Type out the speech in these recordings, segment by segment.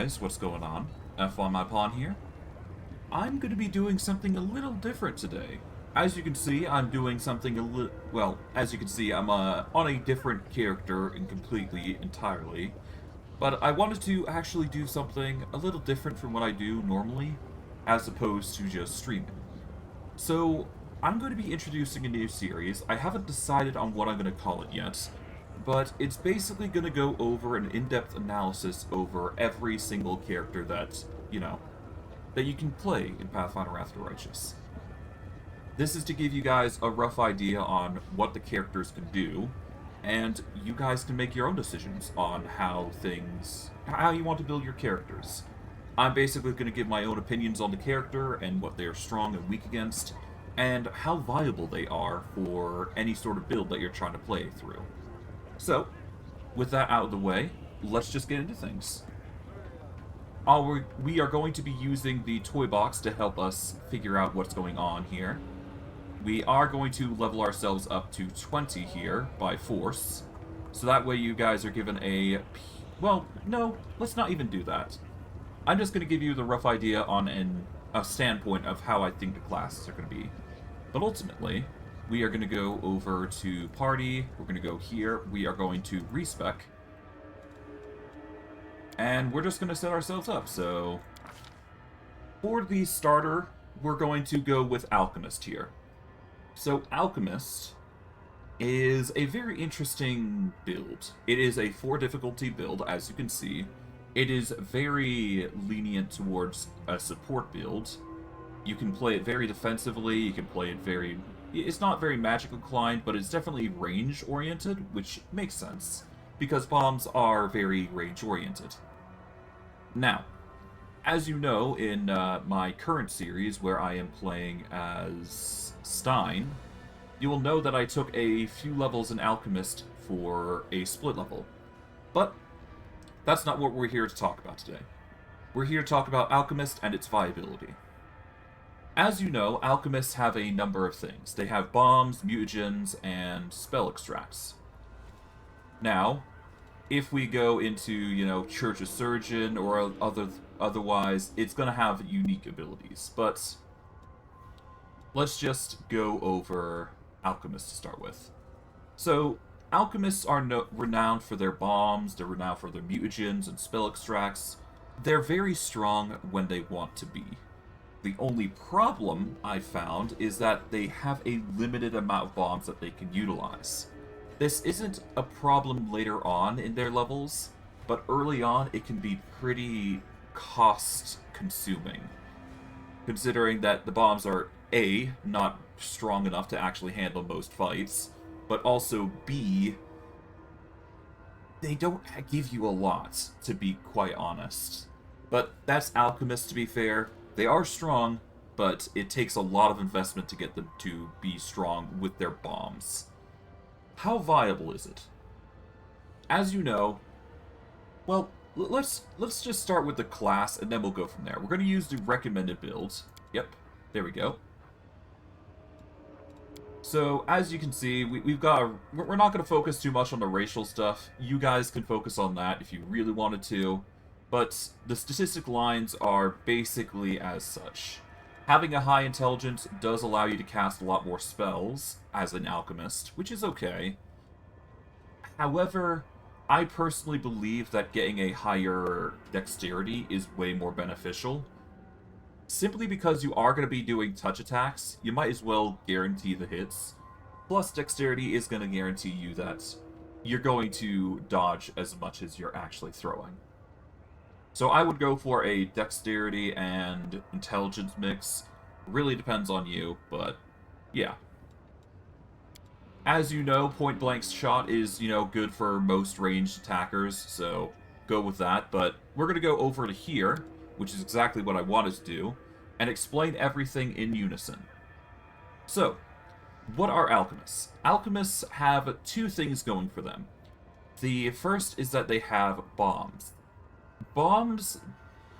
guys, what's going on? F1 My Pawn here. I'm going to be doing something a little different today. As you can see, I'm doing something a little... Well, as you can see, I'm on a different character entirely. But I wanted to actually do something a little different from what I do normally, as opposed to just streaming. So, I'm going to be introducing a new series. I haven't decided on what I'm going to call it yet, but it's basically going to go over an in-depth analysis over every single character that, that you can play in Pathfinder Wrath of the Righteous. This is to give you guys a rough idea on what the characters can do, and you guys can make your own decisions on how you want to build your characters. I'm basically going to give my own opinions on the character and what they are strong and weak against, and how viable they are for any sort of build that you're trying to play through. So, with that out of the way, let's just get into things. We are going to be using the toy box to help us figure out what's going on here. We are going to level ourselves up to 20 here by force, so that way you guys are given a... Well, no, let's not even do that. I'm just going to give you the rough idea on a standpoint of how I think the classes are going to be. But ultimately, we are going to go over to party, we're going to go here, we are going to respec, and we're just going to set ourselves up. So, for the starter, we're going to go with Alchemist here. So, Alchemist is a very interesting build. It is a 4 difficulty build, as you can see. It is very lenient towards a support build. You can play it very defensively, you can play it very... It's not very magic inclined, but it's definitely range-oriented, which makes sense, because bombs are very range-oriented. Now, as you know, in my current series, where I am playing as Stein, you will know that I took a few levels in Alchemist for a split level. But that's not what we're here to talk about today. We're here to talk about Alchemist and its viability. As you know, Alchemists have a number of things. They have bombs, mutagens, and spell extracts. Now, if we go into, Church of Surgeon or otherwise, it's going to have unique abilities. But let's just go over Alchemists to start with. So, Alchemists are renowned for their bombs, they're renowned for their mutagens and spell extracts. They're very strong when they want to be. The only problem I've found is that they have a limited amount of bombs that they can utilize. This isn't a problem later on in their levels, but early on it can be pretty cost-consuming, considering that the bombs are A, not strong enough to actually handle most fights, but also B, they don't give you a lot, to be quite honest. But that's Alchemist, to be fair. They are strong, but it takes a lot of investment to get them to be strong with their bombs. How viable is it? As you know, well, let's just start with the class, and then we'll go from there. We're going to use the recommended build. Yep, there we go. So, as you can see, we're not going to focus too much on the racial stuff. You guys can focus on that if you really wanted to. But the statistic lines are basically as such. Having a high intelligence does allow you to cast a lot more spells as an alchemist, which is okay. However, I personally believe that getting a higher dexterity is way more beneficial. Simply because you are going to be doing touch attacks, you might as well guarantee the hits. Plus, dexterity is going to guarantee you that you're going to dodge as much as you're actually throwing. So I would go for a dexterity and intelligence mix. Really depends on you, but yeah. As you know, point blank shot is, good for most ranged attackers, so go with that. But we're going to go over to here, which is exactly what I wanted to do, and explain everything in unison. So, what are alchemists? Alchemists have 2 things going for them. The first is that they have bombs. Bombs,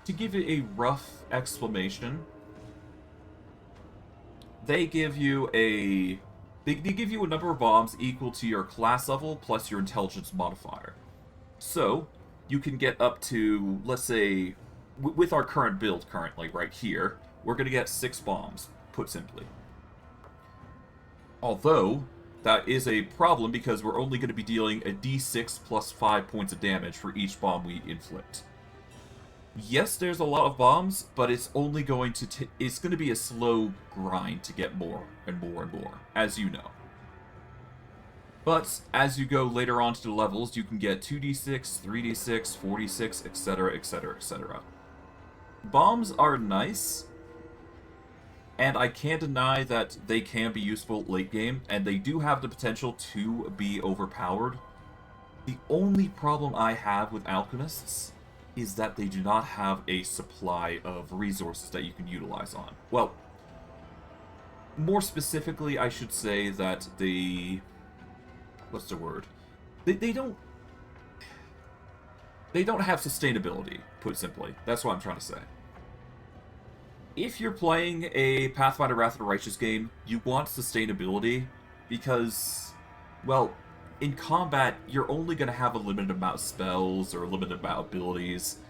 to give it a rough explanation, they give you a number of bombs equal to your class level plus your intelligence modifier. So, you can get up to, let's say, with our current build currently, right here, we're going to get 6 bombs, put simply. Although, that is a problem because we're only going to be dealing a d6 plus 5 points of damage for each bomb we inflict. Yes, there's a lot of bombs, but it's only going to it's going to be a slow grind to get more and more and more, as you know. But as you go later on to the levels, you can get 2d6, 3d6, 4d6, etc., etc., etc. Bombs are nice, and I can't deny that they can be useful late game, and they do have the potential to be overpowered. The only problem I have with alchemists is that they do not have a supply of resources that you can utilize on. Well, more specifically, I should say that the... what's the word? They don't have sustainability, put simply. That's what I'm trying to say. If you're playing a Pathfinder Wrath of the Righteous game, you want sustainability because, well, in combat, you're only going to have a limited amount of spells or a limited amount of abilities.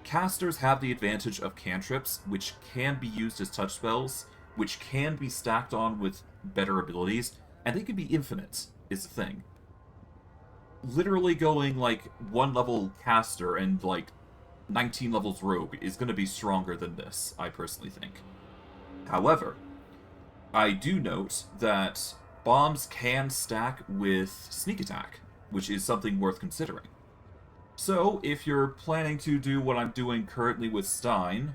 Casters have the advantage of cantrips, which can be used as touch spells, which can be stacked on with better abilities, and they can be infinite, is the thing. Literally going, like, 1 level caster and, like, 19 levels rogue is going to be stronger than this, I personally think. However, I do note that bombs can stack with sneak attack, which is something worth considering. So, if you're planning to do what I'm doing currently with Stein,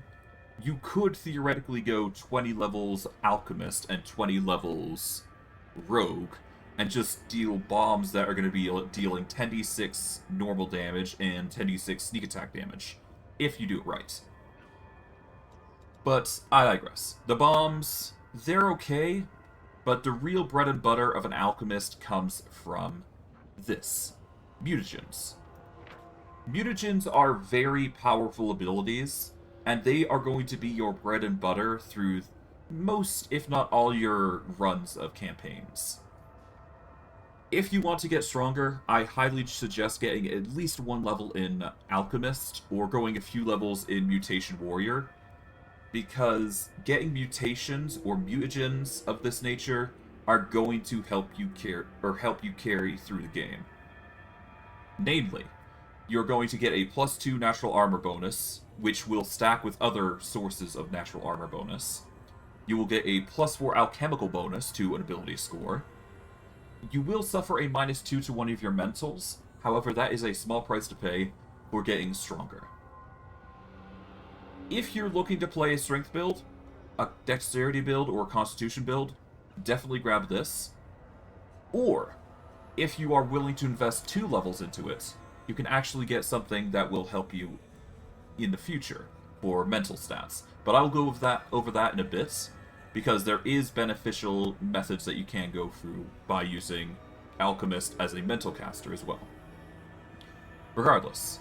you could theoretically go 20 levels Alchemist and 20 levels Rogue, and just deal bombs that are going to be dealing 10d6 normal damage and 10d6 sneak attack damage, if you do it right. But I digress. The bombs, they're okay, but the real bread and butter of an alchemist comes from this. Mutagens. Mutagens are very powerful abilities, and they are going to be your bread and butter through most, if not all, your runs of campaigns. If you want to get stronger, I highly suggest getting at least 1 level in Alchemist, or going a few levels in Mutation Warrior, because getting mutations or mutagens of this nature are going to help you carry through the game. Namely, you're going to get a +2 natural armor bonus, which will stack with other sources of natural armor bonus. You will get a +4 alchemical bonus to an ability score. You will suffer a -2 to one of your mentals, however that is a small price to pay for getting stronger. If you're looking to play a strength build, a dexterity build, or a constitution build, definitely grab this. Or, if you are willing to invest 2 levels into it, you can actually get something that will help you in the future for mental stats. But I'll go over that in a bit, because there is beneficial methods that you can go through by using Alchemist as a mental caster as well. Regardless,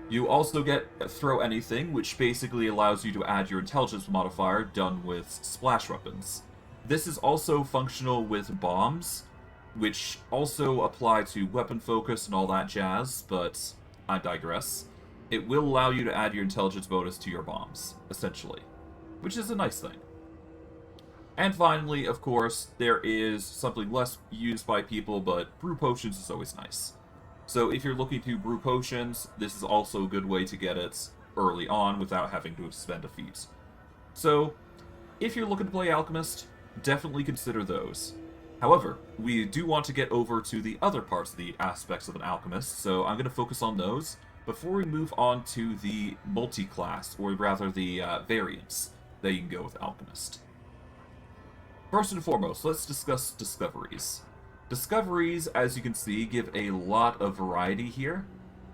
you also get Throw Anything, which basically allows you to add your intelligence modifier done with splash weapons. This is also functional with bombs, which also apply to weapon focus and all that jazz, but I digress. It will allow you to add your intelligence bonus to your bombs, essentially, which is a nice thing. And finally, of course, there is something less used by people, but brew potions is always nice. So if you're looking to brew potions, this is also a good way to get it early on without having to spend a feat. So, if you're looking to play Alchemist, definitely consider those. However, we do want to get over to the other parts of the aspects of an Alchemist, so I'm going to focus on those before we move on to the multi-class, or rather the variants that you can go with Alchemist. First and foremost, let's discuss discoveries. Discoveries, as you can see, give a lot of variety here,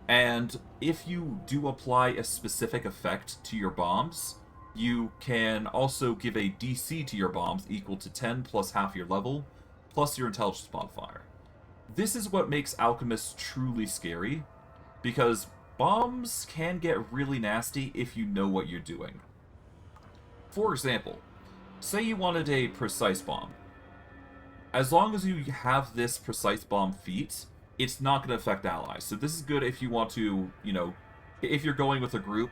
and if you do apply a specific effect to your bombs, you can also give a DC to your bombs equal to 10 plus half your level, plus your intelligence modifier. This is what makes Alchemists truly scary, because bombs can get really nasty if you know what you're doing. For example, say you wanted a precise bomb. As long as you have this precise bomb feat, it's not going to affect allies. So this is good if you want to, If you're going with a group,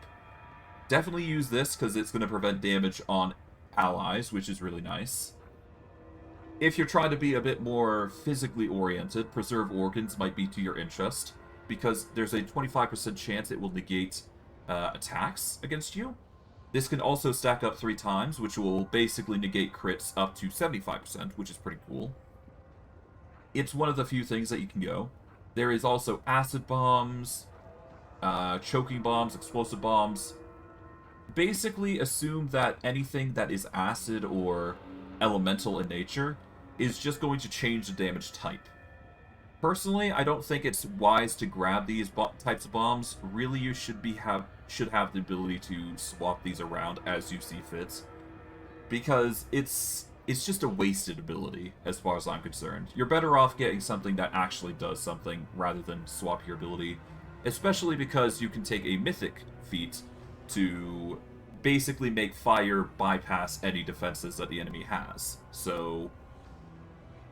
definitely use this because it's going to prevent damage on allies, which is really nice. If you're trying to be a bit more physically oriented, Preserve Organs might be to your interest, because there's a 25% chance it will negate attacks against you. This can also stack up 3 times, which will basically negate crits up to 75%, which is pretty cool. It's one of the few things that you can go. There is also acid bombs, choking bombs, explosive bombs. Basically assume that anything that is acid or elemental in nature is just going to change the damage type. Personally, I don't think it's wise to grab these types of bombs. Really, you should have the ability to swap these around as you see fit, because it's just a wasted ability as far as I'm concerned. You're better off getting something that actually does something rather than swap your ability, especially because you can take a mythic feat to basically make fire bypass any defenses that the enemy has. So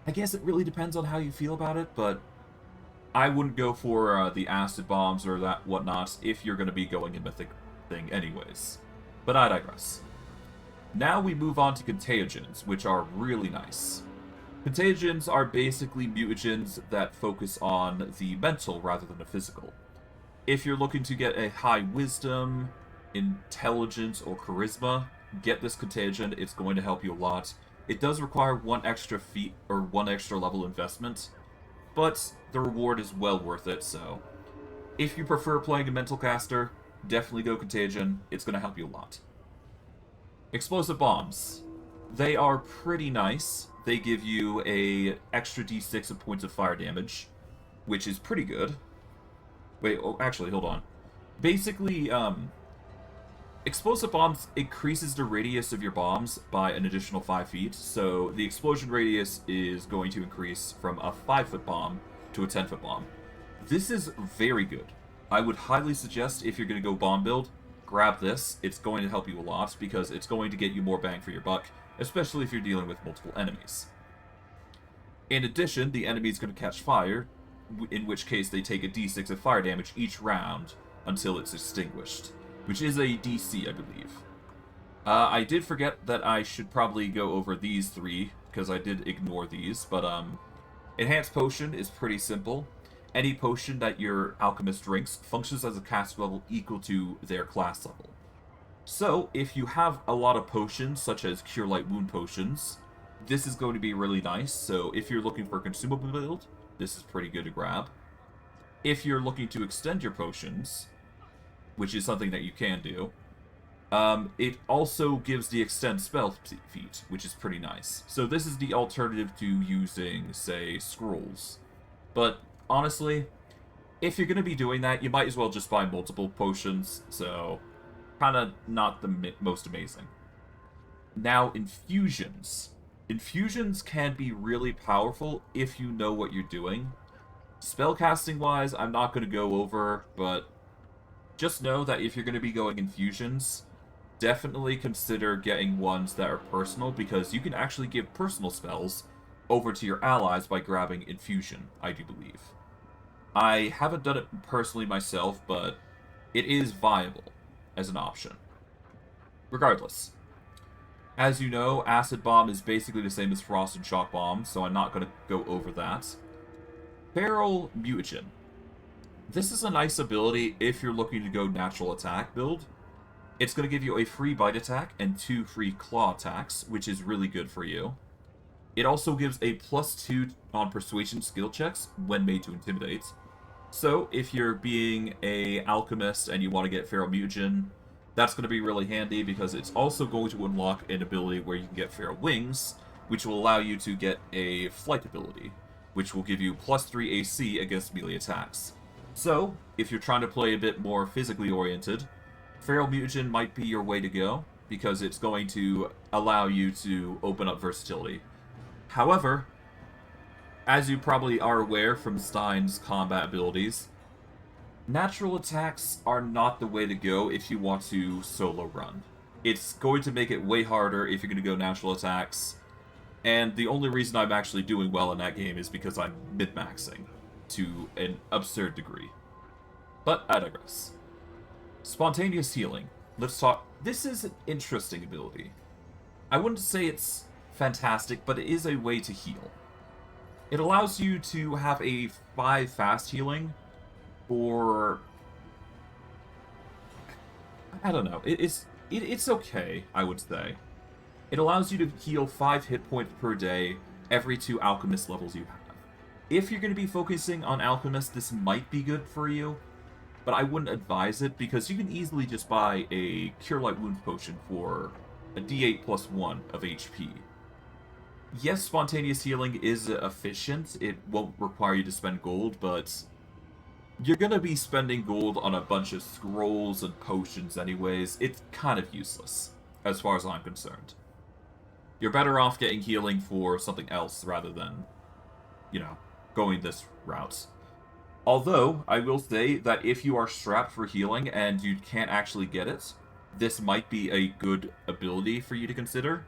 I guess it really depends on how you feel about it, but I wouldn't go for the acid bombs or that whatnot if you're going to be going a mythic thing anyways. But I digress. Now we move on to contagions, which are really nice. Contagions are basically mutagens that focus on the mental rather than the physical. If you're looking to get a high wisdom, intelligence, or charisma, get this contagion. It's going to help you a lot. It does require 1 extra feat or 1 extra level investment, but the reward is well worth it, so if you prefer playing a mental caster, definitely go Contagion. It's going to help you a lot. Explosive bombs. They are pretty nice. They give you a extra d6 of points of fire damage, which is pretty good. Wait, oh, actually, hold on. Basically, explosive bombs increases the radius of your bombs by an additional 5 feet, so the explosion radius is going to increase from a 5-foot bomb to a 10-foot bomb. This is very good. I would highly suggest, if you're going to go bomb build, grab this. It's going to help you a lot, because it's going to get you more bang for your buck, especially if you're dealing with multiple enemies. In addition, the enemy is going to catch fire, in which case they take a d6 of fire damage each round until it's extinguished, which is a DC, I believe. I did forget that I should probably go over these 3, because I did ignore these, but Enhanced Potion is pretty simple. Any potion that your Alchemist drinks functions as a cast level equal to their class level. So, if you have a lot of potions, such as Cure Light Wound potions, this is going to be really nice. So, if you're looking for a consumable build, this is pretty good to grab. If you're looking to extend your potions, which is something that you can do, it also gives the extend spell feat, which is pretty nice. So this is the alternative to using, say, scrolls. But honestly, if you're going to be doing that, you might as well just buy multiple potions, so kind of not the most amazing. Now, infusions. Infusions can be really powerful if you know what you're doing. Spellcasting-wise, I'm not going to go over, but just know that if you're going to be going infusions, definitely consider getting ones that are personal, because you can actually give personal spells over to your allies by grabbing infusion, I do believe. I haven't done it personally myself, but it is viable as an option. Regardless, as you know, Acid Bomb is basically the same as Frost and Shock Bomb, so I'm not going to go over that. Feral Mutagen. This is a nice ability if you're looking to go natural attack build. It's going to give you a free bite attack and 2 free claw attacks, which is really good for you. It also gives a +2 on persuasion skill checks when made to intimidate. So if you're being a alchemist and you want to get Feral Mutagen, that's going to be really handy, because it's also going to unlock an ability where you can get Feral Wings, which will allow you to get a flight ability, which will give you +3 AC against melee attacks. So, if you're trying to play a bit more physically oriented, Feral Mutagen might be your way to go, because it's going to allow you to open up versatility. However, as you probably are aware from Stein's combat abilities, natural attacks are not the way to go if you want to solo run. It's going to make it way harder if you're going to go natural attacks, and the only reason I'm actually doing well in that game is because I'm mid-maxing to an absurd degree. But I digress. Spontaneous healing. Let's talk. This is an interesting ability. I wouldn't say it's fantastic, but it is a way to heal. It allows you to have a 5 fast healing for... I don't know. It's okay, I would say. It allows you to heal 5 hit points per day every 2 Alchemist levels you have. If you're going to be focusing on Alchemist, this might be good for you, but I wouldn't advise it because you can easily just buy a Cure Light Wounds potion for a D8 plus 1 of HP. Yes, spontaneous healing is efficient. It won't require you to spend gold, but you're going to be spending gold on a bunch of scrolls and potions anyways. It's kind of useless, as far as I'm concerned. You're better off getting healing for something else rather than, you know, going this route. Although, I will say that if you are strapped for healing and you can't actually get it, this might be a good ability for you to consider.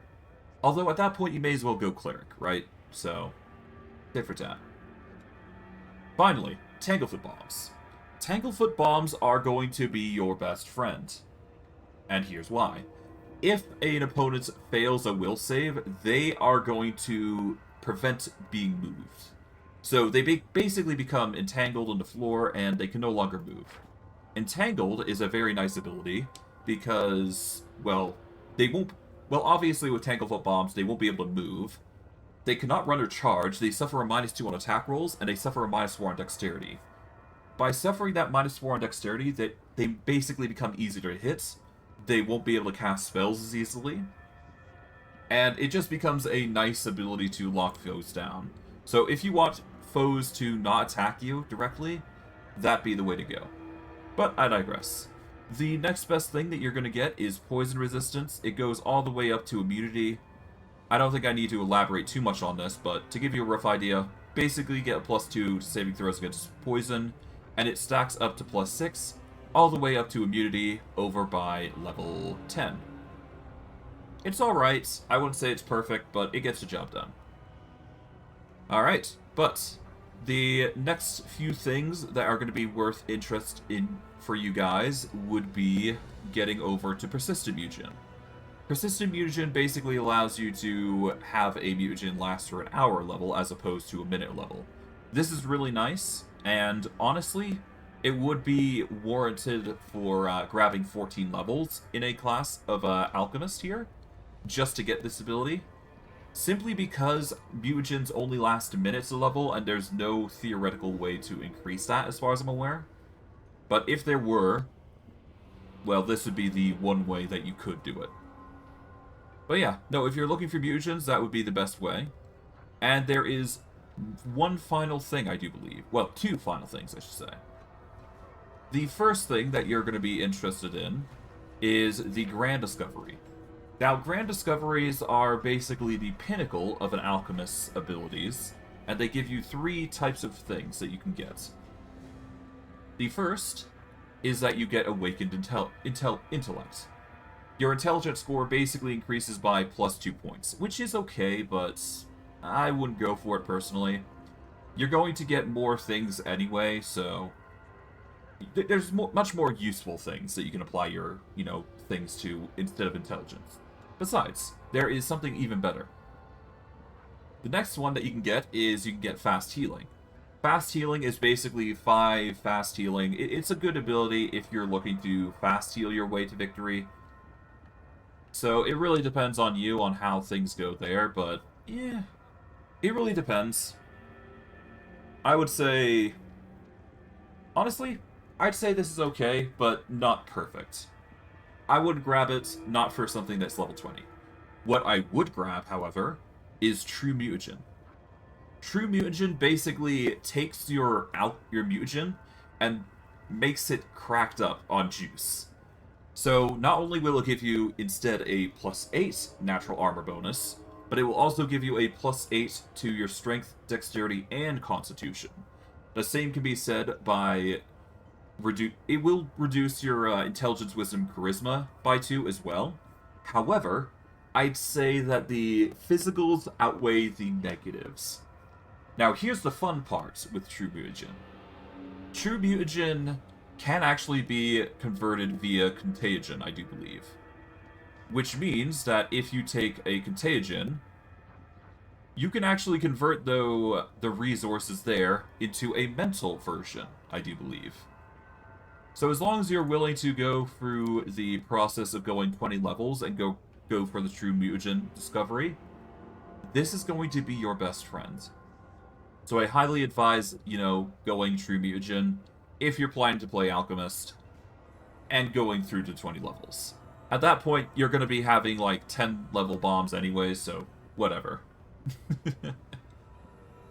Although, at that point, you may as well go Cleric, right? So, tit for tat. Finally, Tanglefoot Bombs. Tanglefoot Bombs are going to be your best friend. And here's why. If an opponent fails a will save, they are going to prevent being moved. So they basically become entangled on the floor and they can no longer move. Entangled is a very nice ability because, well, they won't... Well, obviously with Tanglefoot Bombs, they won't be able to move. They cannot run or charge, they suffer a -2 on attack rolls, and they suffer a -4 on dexterity. By suffering that -4 on dexterity, they basically become easier to hit. They won't be able to cast spells as easily. And it just becomes a nice ability to lock foes down. So if you want foes to not attack you directly, that'd be the way to go. But I digress. The next best thing that you're going to get is poison resistance. It goes all the way up to immunity. I don't think I need to elaborate too much on this, but to give you a rough idea, basically you get a +2 to saving throws against poison, and it stacks up to +6, all the way up to immunity over by level 10. It's alright. I wouldn't say it's perfect, but it gets the job done. Alright, but the next few things that are going to be worth interest in for you guys would be getting over to Persistent Mutagen. Persistent Mutagen basically allows you to have a mutagen last for an hour level as opposed to a minute level. This is really nice, and honestly, it would be warranted for grabbing 14 levels in a class of Alchemist here, just to get this ability. Simply because mutagens only last minutes a level, and there's no theoretical way to increase that as far as I'm aware. But if there were, well, this would be the one way that you could do it. But yeah, no, if you're looking for mutagens, that would be the best way. And there is one final thing, I do believe. Well, 2 final things, I should say. The first thing that you're going to be interested in is the Grand Discovery. Now, Grand Discoveries are basically the pinnacle of an Alchemist's abilities, and they give you 3 types of things that you can get. The first is that you get Awakened Intellect. Your intelligence score basically increases by +2 points, which is okay, but I wouldn't go for it personally. You're going to get more things anyway, so there's much more useful things that you can apply your, things to instead of intelligence. Besides, there is something even better. The next one that you can get is you can get Fast Healing. Fast Healing is basically 5 fast healing. It's a good ability if you're looking to fast heal your way to victory. So it really depends on you on how things go there, but yeah, it really depends. I would say, honestly, I'd say this is okay, but not perfect. I would grab it not for something that's level 20. What I would grab, however, is True Mutagen. True Mutagen basically takes your mutagen and makes it cracked up on juice. So not only will it give you instead a +8 natural armor bonus, but it will also give you a +8 to your strength, dexterity, and constitution. The same can be said by it will reduce your intelligence, wisdom, charisma by 2 as well. However, I'd say that the physicals outweigh the negatives. Now, here's the fun part with True Mutagen. True Mutagen can actually be converted via contagion, I do believe. Which means that if you take a contagion, you can actually convert the resources there into a mental version, I do believe. So as long as you're willing to go through the process of going 20 levels and go for the true mutagen discovery, this is going to be your best friend. So I highly advise, going true mutagen if you're planning to play Alchemist and going through to 20 levels. At that point, you're going to be having like 10 level bombs anyways, so whatever.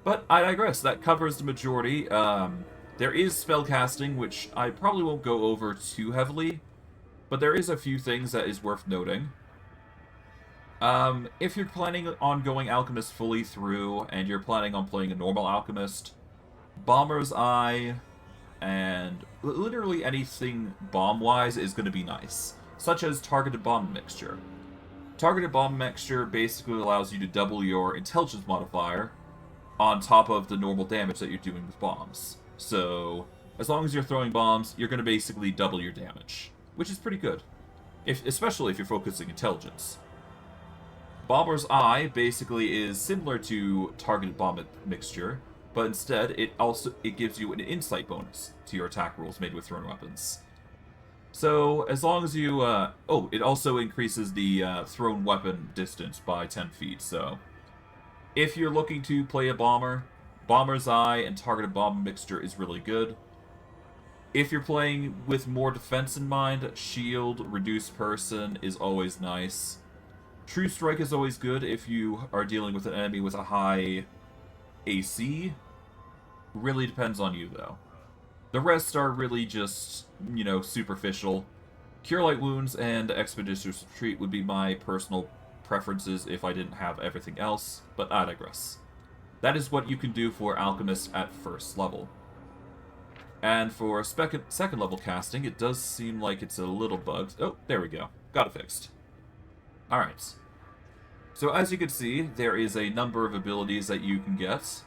But I digress. That covers the majority. There is spellcasting, which I probably won't go over too heavily, but there is a few things that is worth noting. If you're planning on going Alchemist fully through, and you're planning on playing a normal Alchemist, Bomber's Eye, and literally anything bomb-wise is going to be nice, such as Targeted Bomb Mixture. Targeted Bomb Mixture basically allows you to double your intelligence modifier on top of the normal damage that you're doing with bombs. So, as long as you're throwing bombs, you're going to basically double your damage, which is pretty good, especially if you're focusing intelligence. Bomber's Eye basically is similar to Targeted Bomb Mixture, but instead it gives you an insight bonus to your attack rolls made with thrown weapons. So, as long as you... it also increases the thrown weapon distance by 10 feet, so... If you're looking to play a bomber, Bomber's Eye and Targeted Bomb Mixture is really good. If you're playing with more defense in mind, Shield, Reduced Person is always nice. True Strike is always good if you are dealing with an enemy with a high AC. Really depends on you, though. The rest are really just, superficial. Cure Light Wounds and Expeditious Retreat would be my personal preferences if I didn't have everything else, but I digress. That is what you can do for Alchemist at first level. And for second level casting, it does seem like it's a little bugged. Oh, there we go. Got it fixed. Alright. So as you can see, there is a number of abilities that you can get.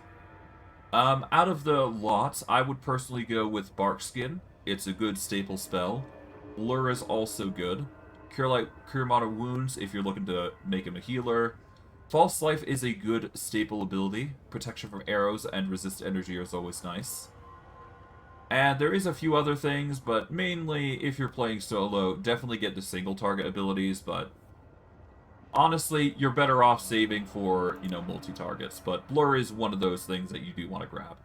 Out of the lot, I would personally go with Bark Skin. It's a good staple spell. Lure is also good. Cure Minor Wounds if you're looking to make him a healer. False Life is a good staple ability. Protection from arrows and resist energy is always nice. And there is a few other things, but mainly if you're playing solo, definitely get the single target abilities, but honestly, you're better off saving for, multi-targets, but Blur is one of those things that you do want to grab.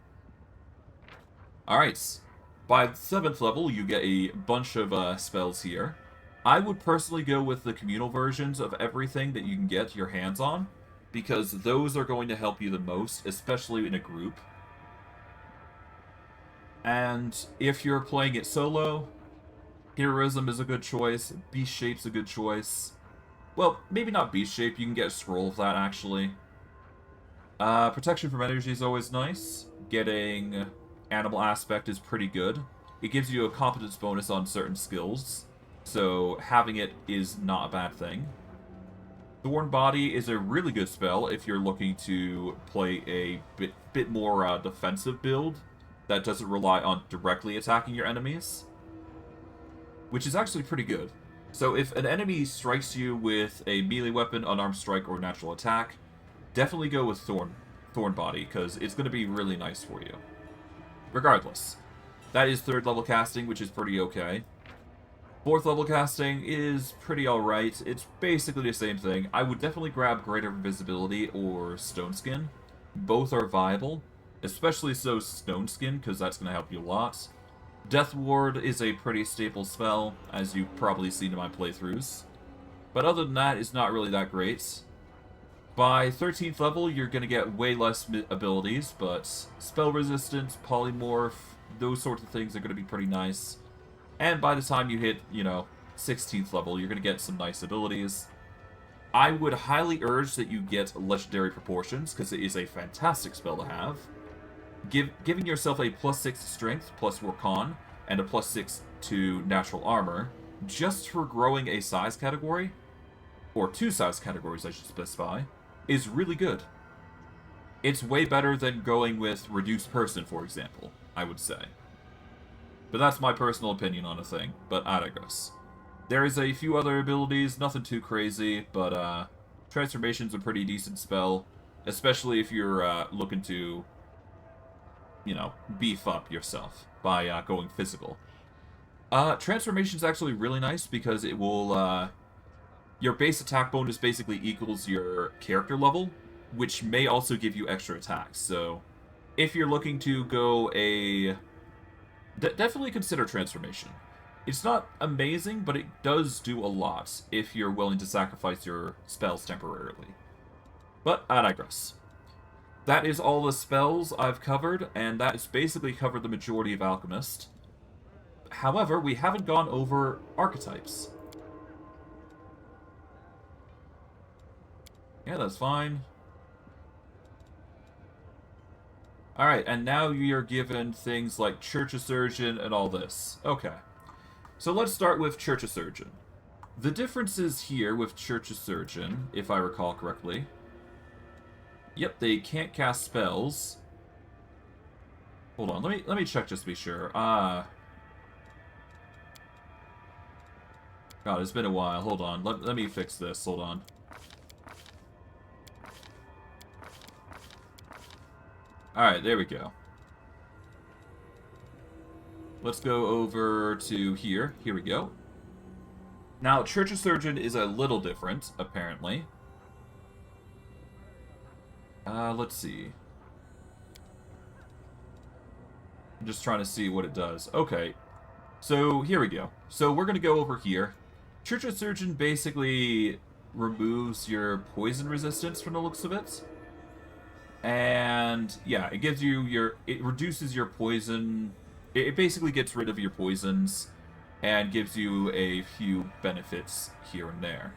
Alright, by the 7th level, you get a bunch of spells here. I would personally go with the communal versions of everything that you can get your hands on, because those are going to help you the most, especially in a group. And if you're playing it solo, Heroism is a good choice, Beast Shape's a good choice. Well, maybe not Beast Shape, you can get a scroll of that, actually. Protection from energy is always nice. Getting Animal Aspect is pretty good. It gives you a competence bonus on certain skills, so having it is not a bad thing. Thorn Body is a really good spell if you're looking to play a bit more defensive build that doesn't rely on directly attacking your enemies, which is actually pretty good. So if an enemy strikes you with a melee weapon, unarmed strike, or natural attack, definitely go with Thorn Body, because it's going to be really nice for you. Regardless, that is 3rd level casting, which is pretty okay. 4th level casting is pretty alright. It's basically the same thing. I would definitely grab Greater Invisibility or Stone Skin. Both are viable, especially so Stone Skin, because that's going to help you a lot. Death Ward is a pretty staple spell, as you've probably seen in my playthroughs. But other than that, it's not really that great. By 13th level, you're going to get way less abilities, but Spell Resistance, Polymorph, those sorts of things are going to be pretty nice. And by the time you hit, 16th level, you're going to get some nice abilities. I would highly urge that you get Legendary Proportions, because it is a fantastic spell to have. Giving yourself a +6 strength, +4 con, and a +6 to natural armor, just for growing a size category, or 2 size categories I should specify, is really good. It's way better than going with Reduced Person, for example, I would say. But that's my personal opinion on a thing. But I digress. There is a few other abilities, nothing too crazy, but Transformation's a pretty decent spell, especially if you're looking to, you know, beef up yourself by going physical. Transformation's actually really nice because it will, your base attack bonus basically equals your character level, which may also give you extra attacks. So, if you're looking to go definitely consider Transformation. It's not amazing, but it does do a lot if you're willing to sacrifice your spells temporarily. But I digress. That is all the spells I've covered, and that has basically covered the majority of Alchemist. However, we haven't gone over archetypes. Yeah, that's fine. Alright, and now you're given things like Church of Surgeon and all this. Okay. So let's start with Church of Surgeon. The differences here with Church of Surgeon, if I recall correctly... Yep, they can't cast spells. Hold on, let me check just to be sure. God, it's been a while. Hold on. Let me fix this. Hold on. Alright, there we go. Let's go over to here. Here we go. Now, Church of Surgeon is a little different, apparently. Let's see. I'm just trying to see what it does. Okay. So, here we go. So, we're going to go over here. Church of Surgeon basically removes your poison resistance from the looks of it. And, yeah, it gives you your... It reduces your poison... It basically gets rid of your poisons and gives you a few benefits here and there.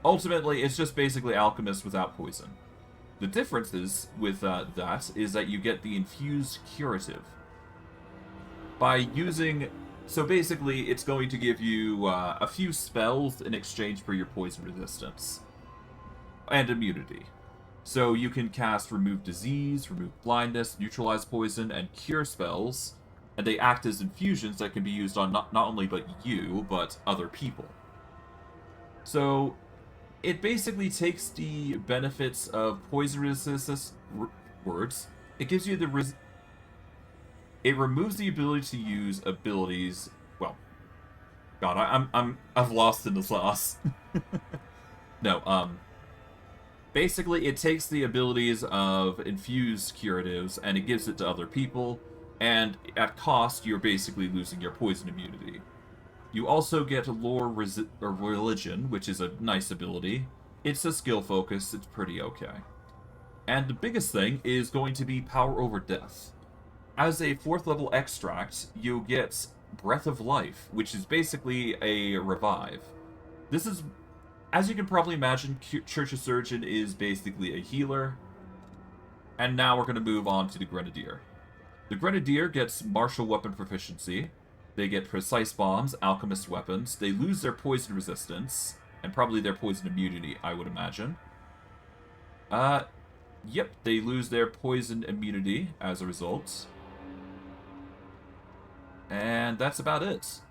Ultimately, it's just basically Alchemist without poison. The difference is, with that is that you get the infused curative. By using... So basically, it's going to give you a few spells in exchange for your poison resistance. And immunity. So you can cast Remove Disease, Remove Blindness, Neutralize Poison, and Cure spells. And they act as infusions that can be used on not only but you, but other people. So, it basically takes the benefits of poison resistance it gives you the it removes the ability to use abilities. Well, God, I've lost in the sauce. No, basically it takes the abilities of infused curatives and it gives it to other people, and at cost you're basically losing your poison immunity. You also get Lore or Religion, which is a nice ability. It's a skill focus, it's pretty okay. And the biggest thing is going to be Power Over Death. As a 4th level extract, you get Breath of Life, which is basically a revive. This is, as you can probably imagine, Church of Surgeon is basically a healer. And now we're going to move on to the Grenadier. The Grenadier gets Martial Weapon Proficiency. They get Precise Bombs, Alchemist Weapons. They lose their poison resistance, and probably their poison immunity, I would imagine. Yep, they lose their poison immunity as a result. And that's about it.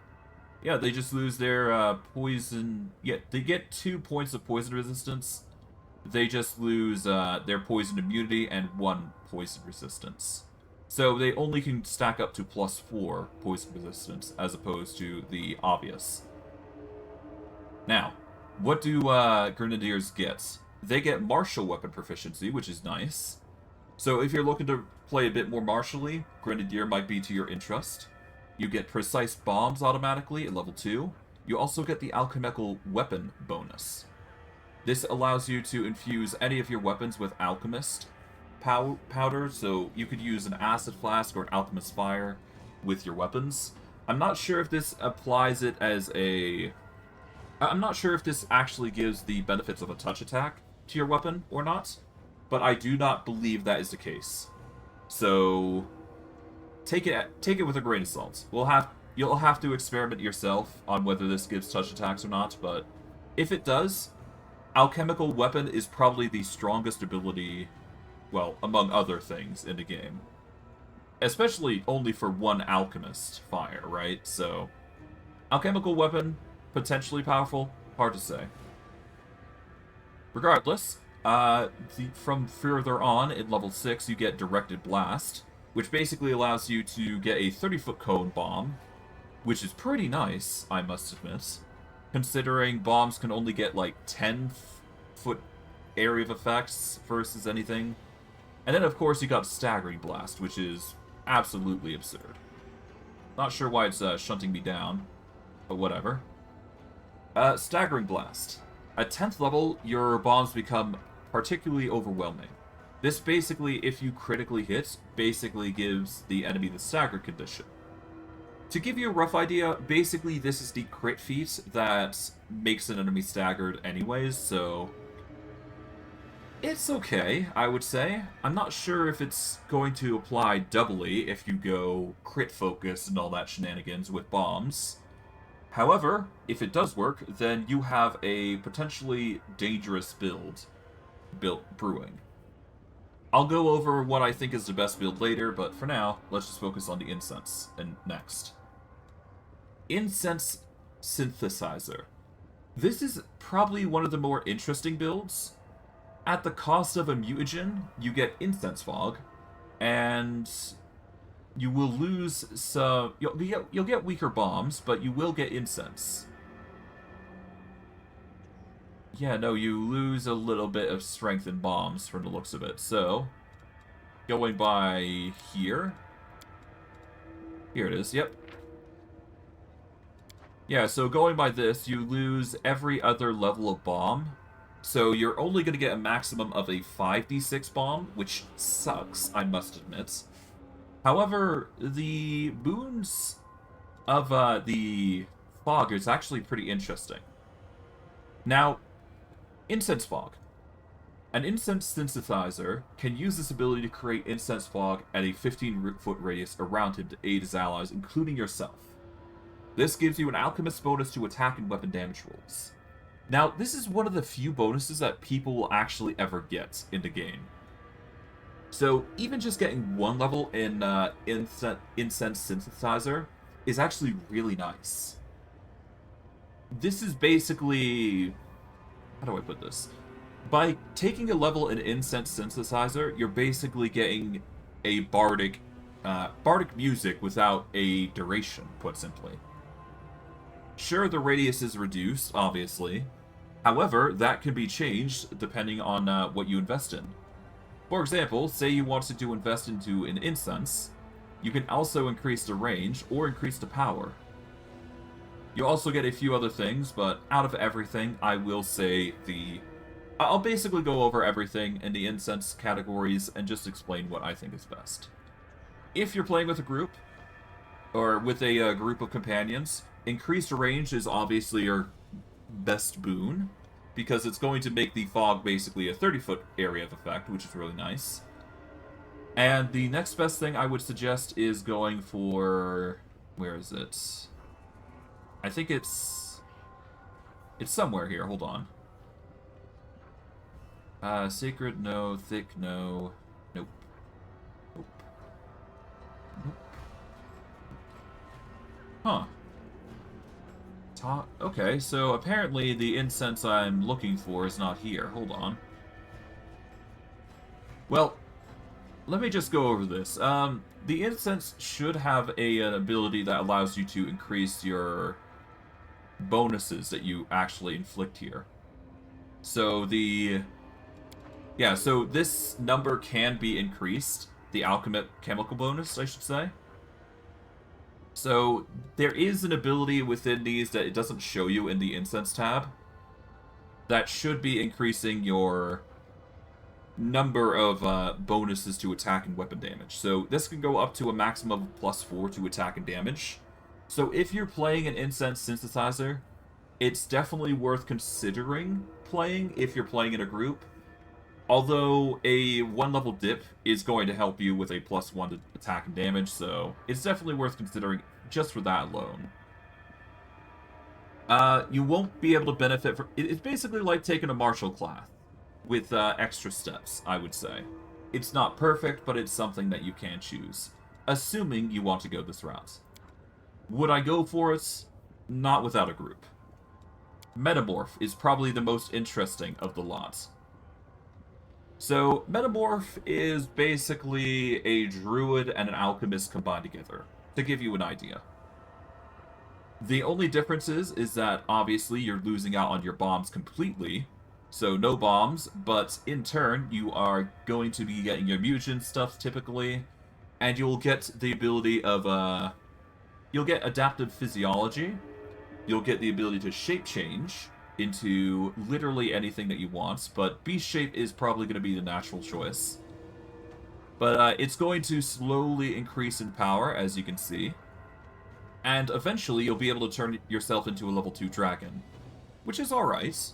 Yeah, they just lose their poison... Yeah, they get 2 points of poison resistance. They just lose their poison immunity and 1 poison resistance. So they only can stack up to +4 poison resistance, as opposed to the obvious. Now, what do Grenadiers get? They get Martial Weapon Proficiency, which is nice. So if you're looking to play a bit more martially, Grenadier might be to your interest. You get Precise Bombs automatically at level 2. You also get the Alchemical Weapon bonus. This allows you to infuse any of your weapons with Alchemist powder, so you could use an Acid Flask or an Alchemist Fire with your weapons. I'm not sure if this applies it as a... I'm not sure if this actually gives the benefits of a touch attack to your weapon or not, but I do not believe that is the case. So take it with a grain of salt. You'll have to experiment yourself on whether this gives touch attacks or not, but if it does, Alchemical Weapon is probably the strongest ability, well, among other things in the game. especially only for one alchemist fire, right? So, alchemical weapon, potentially powerful, hard to say. Regardless, from further on in level 6, you get Directed Blast, which basically allows you to get a 30-foot cone bomb, which is pretty nice, I must admit, considering bombs can only get like 10-foot area of effects versus anything. And then, of course, you got Staggering Blast, which is absolutely absurd. Not sure why it's shunting me down, but whatever. Staggering Blast. At 10th level, your bombs become particularly overwhelming. This basically, if you critically hit, basically gives the enemy the stagger condition. To give you a rough idea, basically this is the crit feat that makes an enemy staggered anyways, so it's okay, I would say. I'm not sure if it's going to apply doubly if you go crit focus and all that shenanigans with bombs. However, if it does work, then you have a potentially dangerous build brewing. I'll go over what I think is the best build later, but for now, let's just focus on the incense and next. Incense Synthesizer. This is probably one of the more interesting builds. At the cost of a mutagen, you get Incense Fog, and you will lose some... You'll get weaker bombs, but you will get incense. Yeah, no, you lose a little bit of strength in bombs from the looks of it. So, going by here. Here it is, yep. Yeah, so going by this, you lose every other level of bomb. So you're only going to get a maximum of a 5d6 bomb, which sucks, I must admit. However, the boons of the fog is actually pretty interesting. Now, Incense Fog. An incense synthesizer can use this ability to create incense fog at a 15-foot radius around him to aid his allies, including yourself. This gives you an alchemist bonus to attack and weapon damage rolls. Now, this is one of the few bonuses that people will actually ever get in the game. So, even just getting one level in Incense Synthesizer is actually really nice. This is basically... How do I put this? By taking a level in Incense Synthesizer, you're basically getting a bardic music without a duration, put simply. Sure, the radius is reduced, obviously. However, that can be changed depending on what you invest in. For example, say you wanted to invest into an incense, you can also increase the range or increase the power. You also get a few other things, but out of everything, I will say I'll basically go over everything in the incense categories and just explain what I think is best. If you're playing with a group, or with a group of companions, increased range is obviously your best boon, because it's going to make the fog basically a 30-foot area of effect, which is really nice. And the next best thing I would suggest is going for... Where is it? I think it's somewhere here, hold on. Sacred, no. Thick, no. Nope. Nope. Nope. Huh. Okay, so apparently the incense I'm looking for is not here. Hold on. Well, let me just go over this. The incense should have an ability that allows you to increase your bonuses that you actually inflict here. So so this number can be increased. The alchemical bonus, I should say. So, there is an ability within these that it doesn't show you in the Incense tab that should be increasing your number of bonuses to attack and weapon damage. So, this can go up to a maximum of +4 to attack and damage. So, if you're playing an Incense Synthesizer, it's definitely worth considering playing if you're playing in a group. Although a 1-level dip is going to help you with a +1 to attack and damage, so it's definitely worth considering just for that alone. You won't be able to benefit from... It's basically like taking a martial class with extra steps, I would say. It's not perfect, but it's something that you can choose. assuming you want to go this route. Would I go for it? Not without a group. Metamorph is probably the most interesting of the lot. So, Metamorph is basically a druid and an alchemist combined together, to give you an idea. The only difference is that obviously you're losing out on your bombs completely, so no bombs, but in turn you are going to be getting your mutant stuff typically, and you'll get the ability of, you'll get adaptive physiology, you'll get the ability to shape change into literally anything that you want, but beast shape is probably going to be the natural choice. But it's going to slowly increase in power, as you can see. And eventually you'll be able to turn yourself into a level 2 dragon, which is alright.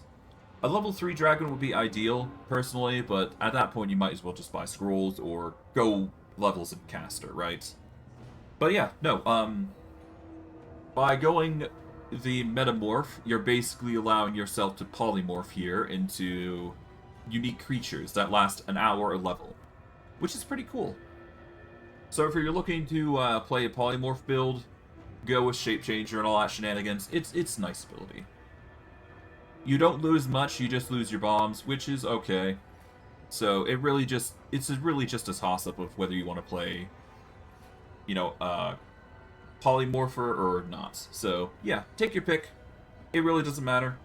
A level 3 dragon would be ideal, personally, but at that point you might as well just buy scrolls or go levels in caster, right? But yeah, no, by going the metamorph, you're basically allowing yourself to polymorph here into unique creatures that last an hour a level, which is pretty cool. So if you're looking to play a polymorph build, go with shape changer and all that shenanigans. It's nice ability. You don't lose much, you just lose your bombs, which is okay. So it's really just a toss-up of whether you want to play, you know, polymorpher or not. So yeah, take your pick. It really doesn't matter.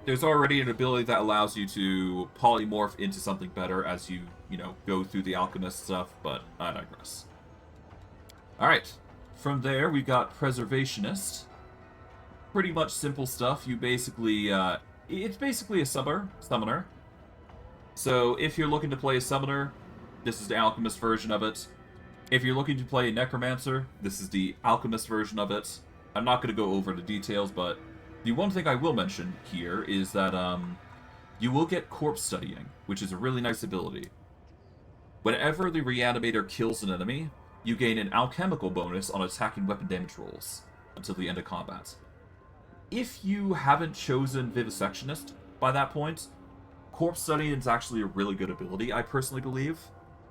There's already an ability that allows you to polymorph into something better as you know, go through the alchemist stuff, but I digress. Alright, from there we got Preservationist. Pretty much simple stuff. You basically, it's basically a summoner. So if you're looking to play a summoner, this is the alchemist version of it. If you're looking to play a necromancer, this is the alchemist version of it. I'm not going to go over the details, but the one thing I will mention here is that you will get corpse studying, which is a really nice ability. Whenever the reanimator kills an enemy, you gain an alchemical bonus on attacking weapon damage rolls until the end of combat. If you haven't chosen Vivisectionist by that point, corpse studying is actually a really good ability, I personally believe.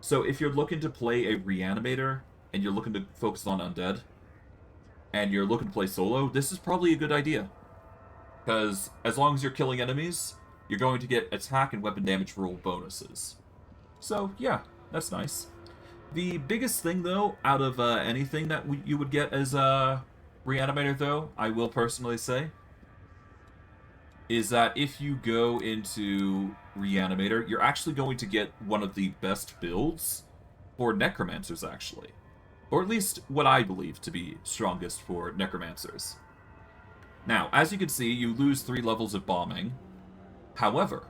So if you're looking to play a reanimator, and you're looking to focus on undead, and you're looking to play solo, this is probably a good idea. Because as long as you're killing enemies, you're going to get attack and weapon damage roll bonuses. So yeah, that's nice. The biggest thing, though, out of anything that you would get as a reanimator, though, I will personally say, is that if you go into reanimator, you're actually going to get one of the best builds for necromancers, actually. Or at least what I believe to be strongest for necromancers. Now, as you can see, you lose 3 levels of bombing. However,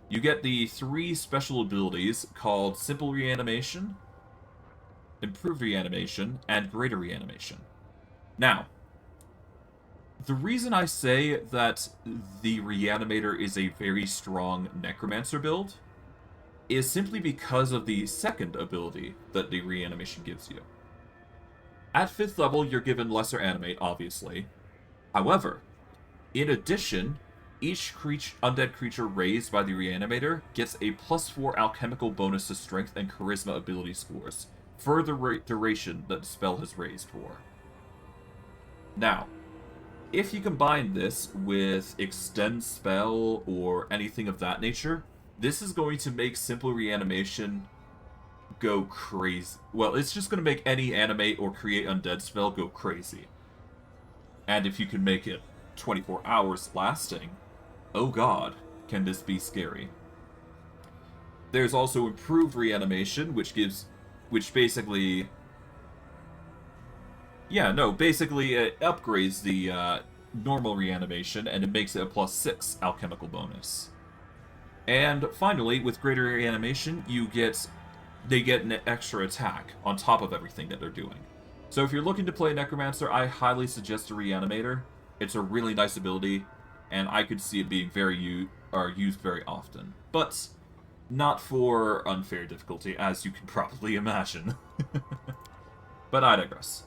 you get the 3 special abilities called Simple Reanimation, Improved Reanimation, and Greater Reanimation. Now, the reason I say that the Reanimator is a very strong Necromancer build is simply because of the second ability that the Reanimation gives you. At 5th level, you're given Lesser Animate, obviously. However, in addition, each undead creature raised by the Reanimator gets a +4 alchemical bonus to Strength and Charisma ability scores for the duration that the spell has raised for. Now, if you combine this with Extend Spell or anything of that nature, this is going to make Simple Reanimation go crazy. Well, it's just going to make any animate or create undead spell go crazy. And if you can make it 24 hours lasting, oh god, can this be scary. There's also Improved Reanimation, which basically... Yeah, no, basically it upgrades the normal reanimation, and it makes it a +6 alchemical bonus. And finally, with Greater Reanimation, they get an extra attack on top of everything that they're doing. So if you're looking to play Necromancer, I highly suggest a Reanimator. It's a really nice ability, and I could see it being used very often. But not for unfair difficulty, as you can probably imagine. But I digress.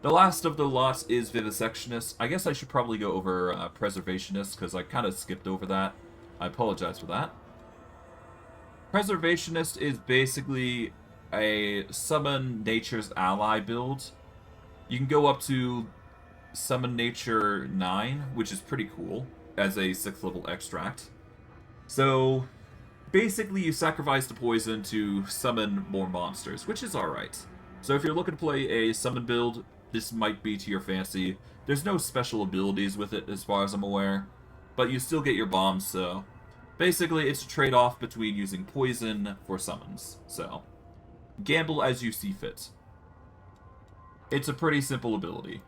The last of the lots is Vivisectionist. I guess I should probably go over Preservationist, because I kind of skipped over that. I apologize for that. Preservationist is basically a Summon Nature's Ally build, you can go up to Summon Nature 9, which is pretty cool, as a 6th level extract. So, basically you sacrifice the poison to summon more monsters, which is alright. So if you're looking to play a summon build, this might be to your fancy. There's no special abilities with it as far as I'm aware, but you still get your bombs, so basically it's a trade-off between using poison for summons. So, gamble as you see fit. It's a pretty simple ability.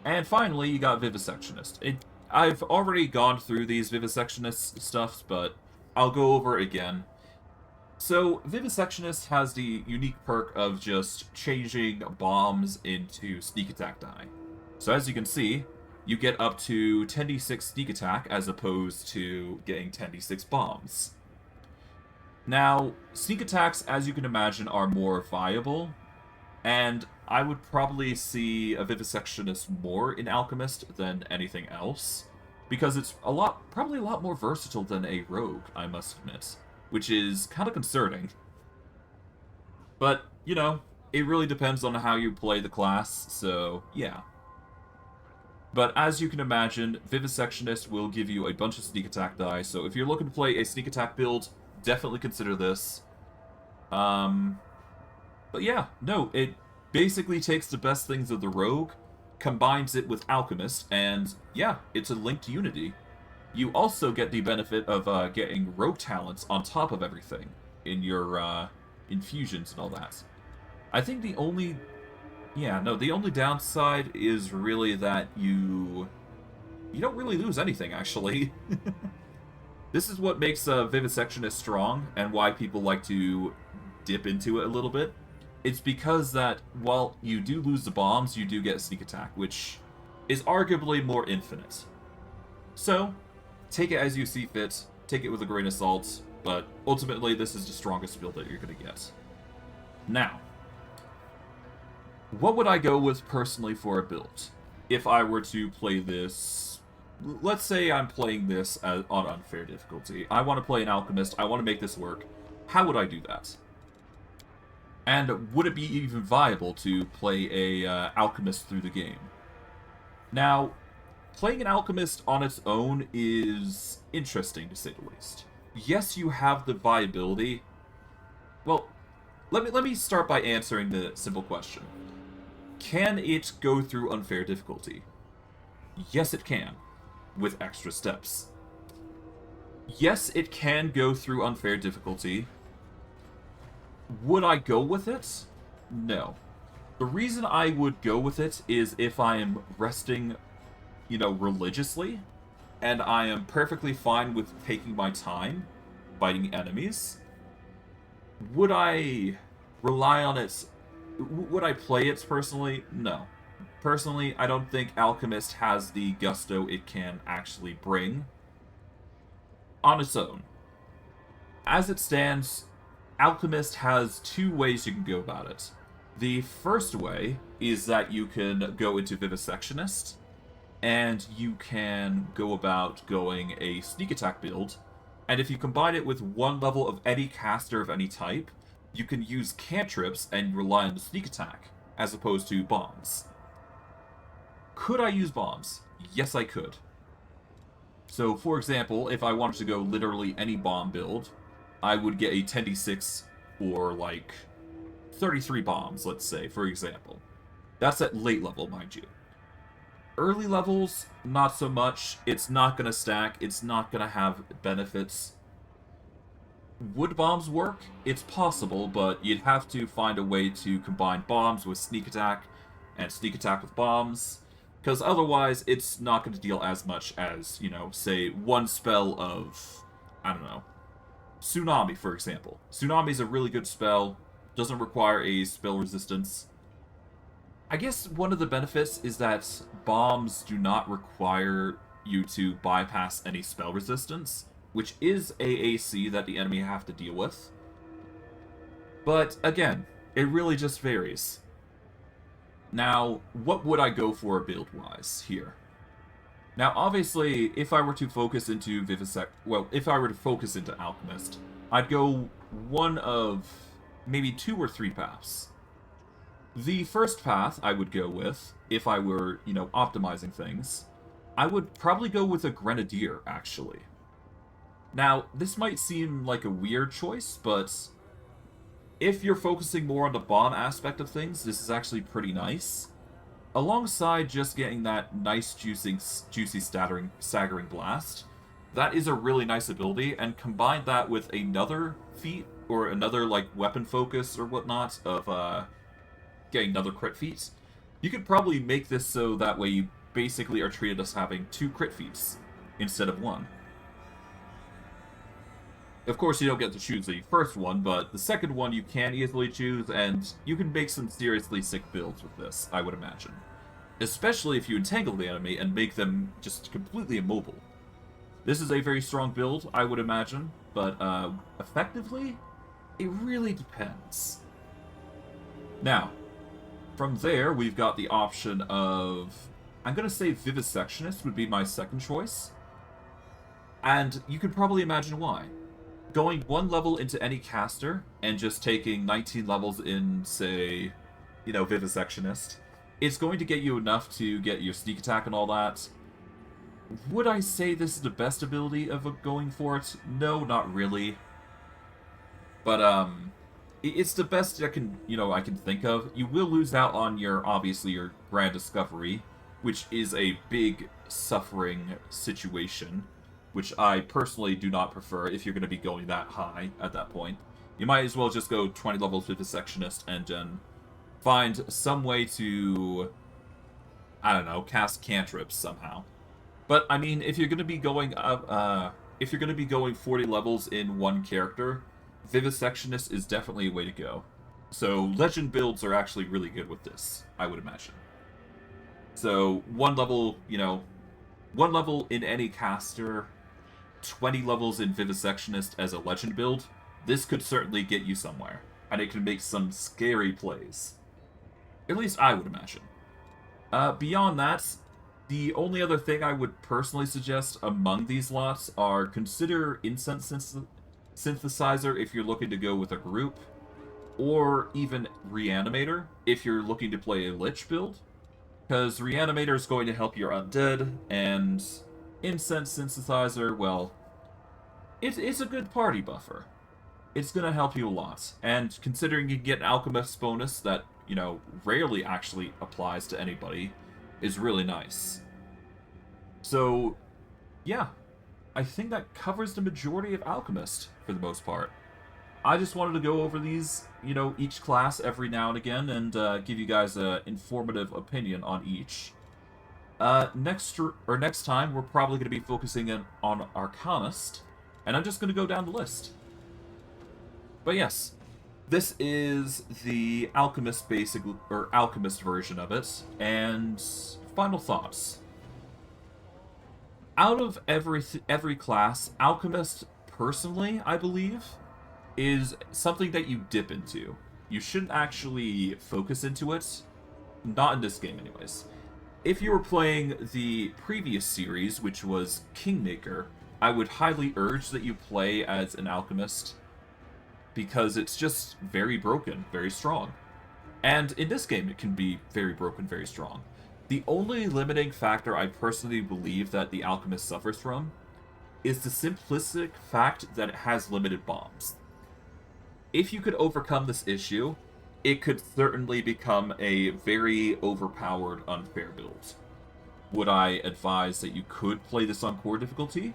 And finally, you got Vivisectionist. I've already gone through these Vivisectionist stuffs, but I'll go over it again. So, Vivisectionist has the unique perk of just changing bombs into sneak attack die. So as you can see, you get up to 10d6 sneak attack as opposed to getting 10d6 bombs. Now, sneak attacks, as you can imagine, are more viable, and I would probably see a Vivisectionist more in Alchemist than anything else, because it's probably a lot more versatile than a rogue, I must admit, which is kind of concerning. But, you know, it really depends on how you play the class, so yeah. But as you can imagine, Vivisectionist will give you a bunch of sneak attack die, so if you're looking to play a sneak attack build, definitely consider this. But yeah, no, it basically takes the best things of the rogue, combines it with Alchemist, and yeah, it's a linked unity. You also get the benefit of getting rogue talents on top of everything in your infusions and all that. I think the only downside is really that you don't really lose anything, actually. This is what makes Vivisectionist strong, and why people like to dip into it a little bit. It's because that, while you do lose the bombs, you do get sneak attack, which is arguably more infinite. So, take it as you see fit, take it with a grain of salt, but ultimately this is the strongest build that you're going to get. Now, what would I go with personally for a build? If I were to play this... Let's say I'm playing this on unfair difficulty. I want to play an Alchemist, I want to make this work. How would I do that? And would it be even viable to play a Alchemist through the game? Now, playing an Alchemist on its own is interesting, to say the least. Yes, you have the viability. Well, let me start by answering the simple question. Can it go through unfair difficulty? Yes, it can, with extra steps. Yes, it can go through unfair difficulty. Would I go with it? No. The reason I would go with it is if I am resting, you know, religiously, and I am perfectly fine with taking my time fighting enemies. Would I rely on it? Would I play it personally? No. Personally, I don't think Alchemist has the gusto it can actually bring on its own. As it stands, Alchemist has two ways you can go about it. The first way is that you can go into Vivisectionist, and you can go about going a sneak attack build, and if you combine it with one level of any caster of any type, you can use cantrips and rely on the sneak attack, as opposed to bombs. Could I use bombs? Yes, I could. So, for example, if I wanted to go literally any bomb build, I would get a 10d6 for, like, 33 bombs, let's say, for example. That's at late level, mind you. Early levels, not so much. It's not going to stack. It's not going to have benefits. Would bombs work? It's possible, but you'd have to find a way to combine bombs with sneak attack, and sneak attack with bombs, because otherwise it's not going to deal as much as, you know, say, one spell of, I don't know, Tsunami, for example. Tsunami is a really good spell, doesn't require a spell resistance. I guess one of the benefits is that bombs do not require you to bypass any spell resistance, which is AAC that the enemy have to deal with. But again, it really just varies. Now, what would I go for build-wise here? Now, obviously, if I were to focus into if I were to focus into Alchemist, I'd go one of maybe 2 or 3 paths. The first path I would go with, if I were, optimizing things, I would probably go with a Grenadier, actually. Now, this might seem like a weird choice, but if you're focusing more on the bomb aspect of things, this is actually pretty nice. Alongside just getting that nice juicy staggering blast, that is a really nice ability, and combine that with another feat, or another, weapon focus or whatnot, of, getting another crit feat, you could probably make this so that way you basically are treated as having 2 crit feats instead of 1. Of course, you don't get to choose the first one, but the second one you can easily choose, and you can make some seriously sick builds with this, I would imagine. Especially if you entangle the enemy and make them just completely immobile. This is a very strong build, I would imagine, but effectively, it really depends. Now, from there, we've got the option of... I'm going to say Vivisectionist would be my second choice. And you could probably imagine why. Going 1 level into any caster, and just taking 19 levels in, say, Vivisectionist, it's going to get you enough to get your sneak attack and all that. Would I say this is the best ability of going for it? No, not really. But, it's the best I can think of. You will lose out on obviously, your Grand Discovery, which is a big suffering situation, which I personally do not prefer if you're going to be going that high at that point. You might as well just go 20 levels with the Sectionist and then find some way to, I don't know, cast cantrips somehow. But I mean, if you're going to be going if you're going to be going 40 levels in one character, Vivisectionist is definitely a way to go. So legend builds are actually really good with this, I would imagine. So 1 level, 1 level in any caster, 20 levels in Vivisectionist as a legend build, this could certainly get you somewhere. And it can make some scary plays. At least I would imagine. Beyond that, the only other thing I would personally suggest among these lots are consider Incense Synthesizer if you're looking to go with a group, or even Reanimator if you're looking to play a Lich build. Because Reanimator is going to help your undead, and Incense Synthesizer, well, it's a good party buffer. It's going to help you a lot. And considering you get an Alchemist bonus that, rarely actually applies to anybody, is really nice. So, yeah. I think that covers the majority of Alchemist, for the most part. I just wanted to go over these, each class every now and again, and give you guys an informative opinion on each. Next time, we're probably going to be focusing on Arcanist, and I'm just going to go down the list. But yes, this is the Alchemist Alchemist version of it, and final thoughts. Out of every class, Alchemist, personally, I believe, is something that you dip into. You shouldn't actually focus into it. Not in this game, anyways. If you were playing the previous series, which was Kingmaker, I would highly urge that you play as an Alchemist, because it's just very broken, very strong. And in this game, it can be very broken, very strong. The only limiting factor I personally believe that the Alchemist suffers from is the simplistic fact that it has limited bombs. If you could overcome this issue, it could certainly become a very overpowered, unfair build. Would I advise that you could play this on core difficulty?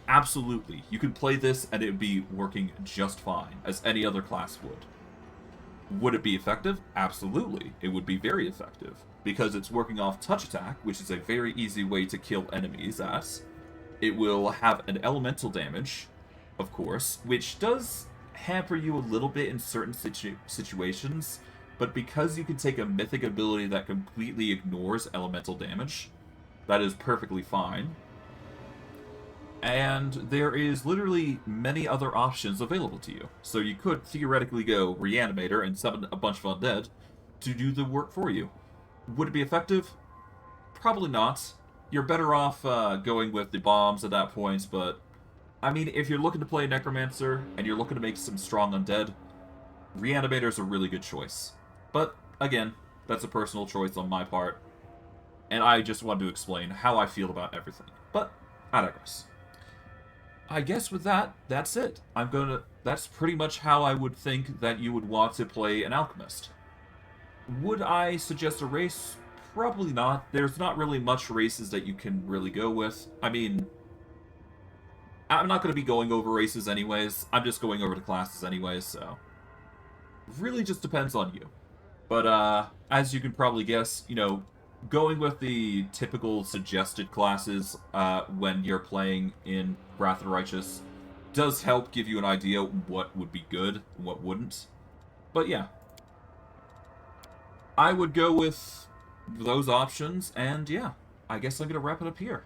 Absolutely. You could play this and it would be working just fine, as any other class would. Would it be effective? Absolutely. It would be very effective, because it's working off touch attack, which is a very easy way to kill enemies at. It will have an elemental damage, of course, which does hamper you a little bit in certain situations, but because you can take a mythic ability that completely ignores elemental damage, that is perfectly fine. And there is literally many other options available to you. So you could theoretically go Reanimator and summon a bunch of undead to do the work for you. Would it be effective? Probably not. You're better off going with the bombs at that point, but I mean, if you're looking to play Necromancer and you're looking to make some strong undead, Reanimator is a really good choice. But, again, that's a personal choice on my part. And I just wanted to explain how I feel about everything. But, I digress. I guess with that, that's it. That's pretty much how I would think that you would want to play an Alchemist. Would I suggest a race? Probably not. There's not really much races that you can really go with. I mean, I'm not going to be going over races anyways. I'm just going over the classes anyways, so... really just depends on you. But, as you can probably guess, you know, going with the typical suggested classes when you're playing in Wrath of the Righteous does help give you an idea what would be good and what wouldn't. But yeah. I would go with those options, and yeah, I guess I'm going to wrap it up here.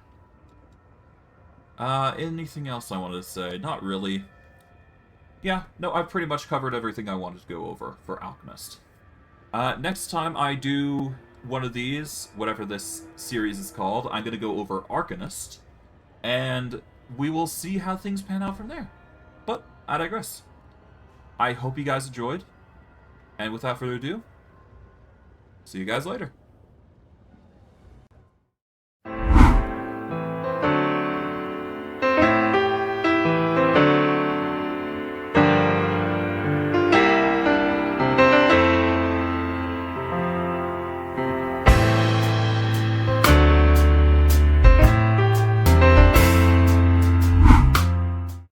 Anything else I wanted to say? Not really. Yeah, no, I've pretty much covered everything I wanted to go over for Alchemist. Next time I do one of these, whatever this series is called, I'm going to go over Arcanist, and we will see how things pan out from there. But, I digress. I hope you guys enjoyed, and without further ado, see you guys later.